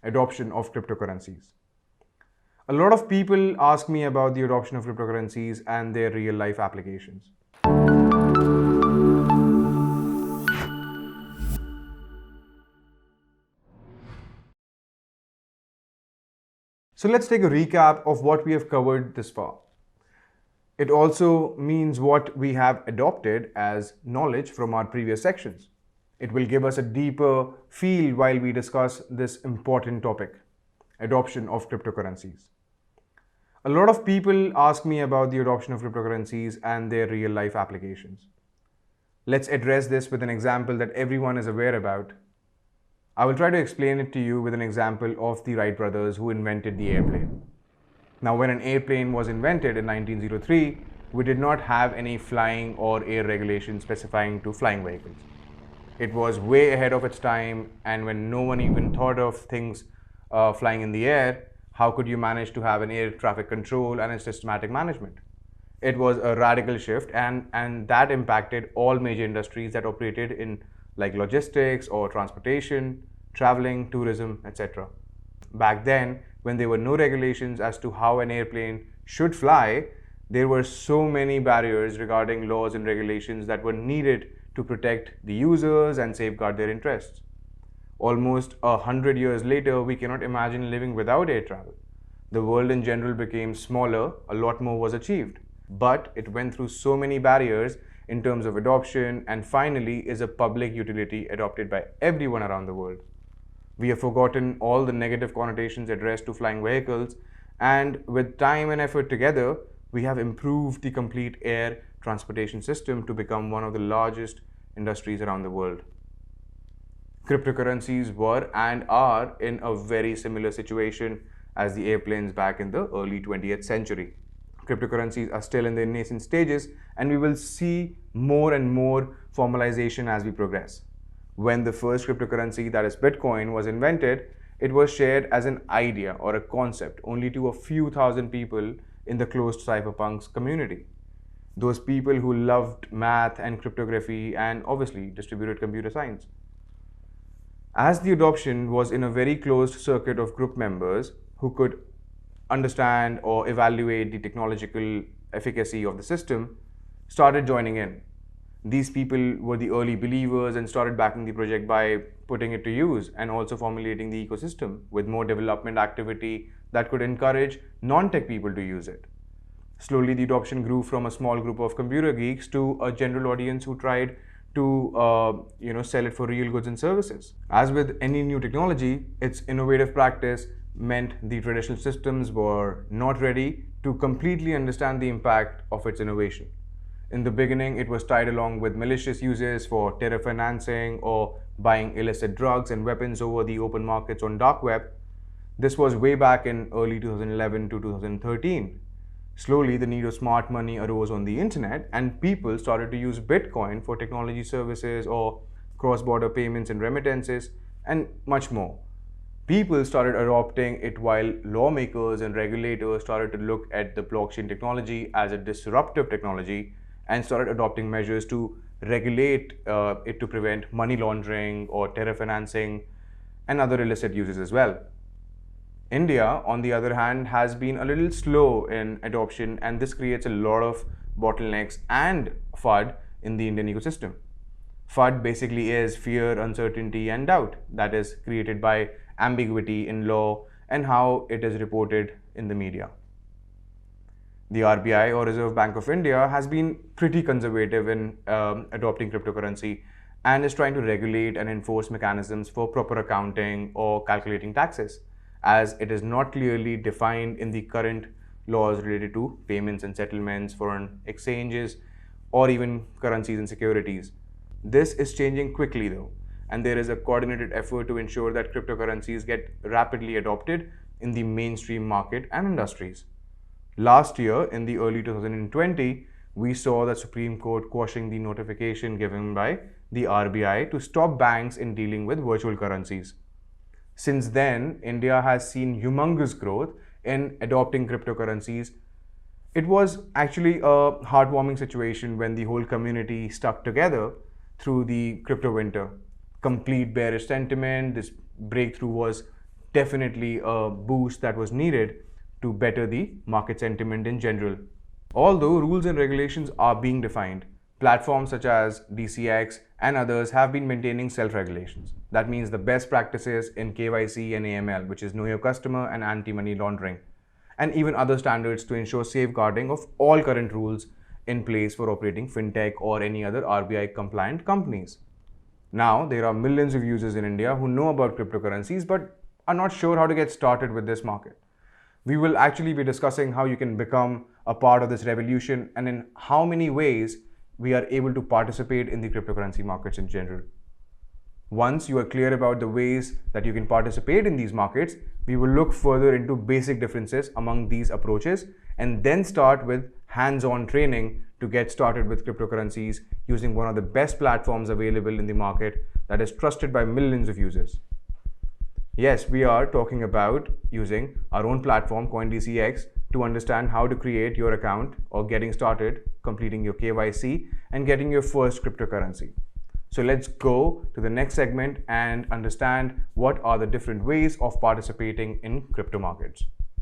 adoption of cryptocurrencies. A lot of people ask me about the adoption of cryptocurrencies and their real life applications. So let's take a recap of what we have covered this far. It also means what we have adopted as knowledge from our previous sections. It will give us a deeper feel while we discuss this important topic, adoption of cryptocurrencies. A lot of people ask me about the adoption of cryptocurrencies and their real life applications. Let's address this with an example that everyone is aware about. I will try to explain it to you with an example of the Wright brothers who invented the airplane. Now, when an airplane was invented in 1903, we did not have any flying or air regulations specifying to flying vehicles. It was way ahead of its time, and when no one even thought of things flying in the air, how could you manage to have an air traffic control and a systematic management? It was a radical shift, and that impacted all major industries that operated in like logistics or transportation, traveling, tourism, etc. Back then, when there were no regulations as to how an airplane should fly, there were so many barriers regarding laws and regulations that were needed to protect the users and safeguard their interests. Almost 100 years later, we cannot imagine living without air travel. The world in general became smaller, a lot more was achieved, but it went through so many barriers in terms of adoption, and finally is a public utility adopted by everyone around the world. We have forgotten all the negative connotations addressed to flying vehicles, and with time and effort together, we have improved the complete air transportation system to become one of the largest industries around the world. Cryptocurrencies were and are in a very similar situation as the airplanes back in the early 20th century. Cryptocurrencies are still in their nascent stages, and we will see more and more formalization as we progress. When the first cryptocurrency, that is Bitcoin, was invented, it was shared as an idea or a concept only to a few thousand people in the closed cypherpunks community. Those people who loved math and cryptography and obviously distributed computer science. As the adoption was in a very closed circuit of group members who could understand or evaluate the technological efficacy of the system, started joining in. These people were the early believers and started backing the project by putting it to use and also formulating the ecosystem with more development activity that could encourage non-tech people to use it. Slowly, the adoption grew from a small group of computer geeks to a general audience who tried to sell it for real goods and services. As with any new technology, its innovative practice meant the traditional systems were not ready to completely understand the impact of its innovation. In the beginning, it was tied along with malicious uses for terror financing or buying illicit drugs and weapons over the open markets on dark web. This was way back in early 2011 to 2013. Slowly, the need of smart money arose on the internet, and people started to use Bitcoin for technology services or cross-border payments and remittances, and much more. People started adopting it while lawmakers and regulators started to look at the blockchain technology as a disruptive technology and started adopting measures to regulate it to prevent money laundering or terror financing and other illicit uses as well. India, on the other hand, has been a little slow in adoption, and this creates a lot of bottlenecks and FUD in the Indian ecosystem. FUD basically is fear, uncertainty, and doubt that is created by ambiguity in law and how it is reported in the media. The RBI or Reserve Bank of India has been pretty conservative in adopting cryptocurrency and is trying to regulate and enforce mechanisms for proper accounting or calculating taxes, as it is not clearly defined in the current laws related to payments and settlements, foreign exchanges, or even currencies and securities. This is changing quickly though, and there is a coordinated effort to ensure that cryptocurrencies get rapidly adopted in the mainstream market and industries. Last year, in the early 2020, we saw the Supreme Court quashing the notification given by the RBI to stop banks in dealing with virtual currencies. Since then, India has seen humongous growth in adopting cryptocurrencies. It was actually a heartwarming situation when the whole community stuck together through the crypto winter. Complete bearish sentiment, this breakthrough was definitely a boost that was needed to better the market sentiment in general. Although rules and regulations are being defined, platforms such as DCX and others have been maintaining self-regulations. That means the best practices in KYC and AML, which is Know Your Customer and anti-money laundering, and even other standards to ensure safeguarding of all current rules in place for operating fintech or any other RBI compliant companies. Now, there are millions of users in India who know about cryptocurrencies but are not sure how to get started with this market. We will actually be discussing how you can become a part of this revolution and in how many ways we are able to participate in the cryptocurrency markets in general. Once you are clear about the ways that you can participate in these markets, we will look further into basic differences among these approaches and then start with hands-on training to get started with cryptocurrencies using one of the best platforms available in the market that is trusted by millions of users. Yes, we are talking about using our own platform, CoinDCX, to understand how to create your account or getting started, completing your KYC and getting your first cryptocurrency. So let's go to the next segment and understand what are the different ways of participating in crypto markets.